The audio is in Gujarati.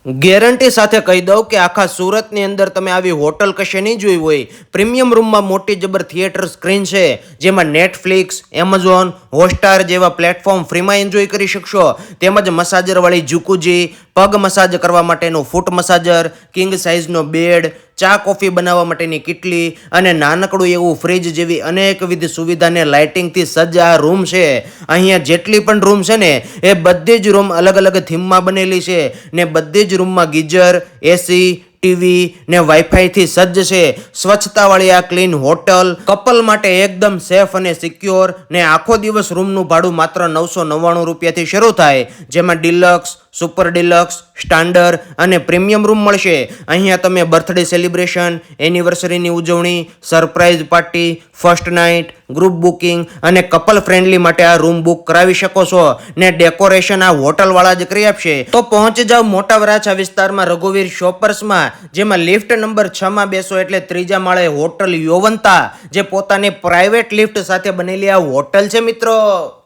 ગેરંટી સાથે કહી દઉં કે આખા સુરતની અંદર તમે આવી હોટલ કશે નહીં જોઈ હોય. પ્રીમિયમ રૂમમાં મોટી જબર થિયેટર સ્ક્રીન છે, જેમાં નેટફ્લિક્સ, એમેઝોન, હોટસ્ટાર જેવા પ્લેટફોર્મ ફ્રીમાં એન્જોય કરી શકશો. તેમજ મસાજરવાળી જુકુજી, પગ મસાજ કરવા માટેનું ફૂટ મસાજર, કિંગ સાઇઝનો બેડ, ચા કોફી બનાવવા માટેની કિટલી અને નાનકડું એવું ફ્રીજ જેવી અનેકવિધ સુવિધાને લાઇટિંગથી સજ્જ આ રૂમ છે. અહીંયા જેટલી પણ રૂમ છે ને એ બધી જ રૂમ અલગ અલગ થીમમાં બનેલી છે ને બધી જ રૂમમાં ગીઝર, એસી, ટીવી ને વાઈફાઈથી સજ્જ છે. સ્વચ્છતાવાળી આ ક્લીન હોટલ કપલ માટે એકદમ સેફ અને સિક્યોર ને આખો દિવસ રૂમનું ભાડું માત્ર 999 રૂપિયાથી શરૂ થાય, જેમાં ડિલક્સ, સુપર ડિલક્સ, સ્ટાન્ડર્ડ અને પ્રીમિયમ રૂમ મળશે. અહીંયા તમે બર્થડે સેલિબ્રેશન, એનિવર્સરીની ઉજવણી, surprise party, first night, group booking અને કપલ ફ્રેન્ડલી માટે આ રૂમ બુક કરાવી શકો છો ને ડેકોરેશન આ હોટલવાળા જ કરી આપશે. તો પહોંચી જાવ મોટા વરાછા વિસ્તારમાં રઘુવીર શોપર્સમાં, જેમાં લિફ્ટ નંબર 6 માં બેસો એટલે ત્રીજા માળે હોટલ યોવંતા, જે પોતાની પ્રાઇવેટ લિફ્ટ સાથે બનેલી આ હોટલ છે મિત્રો.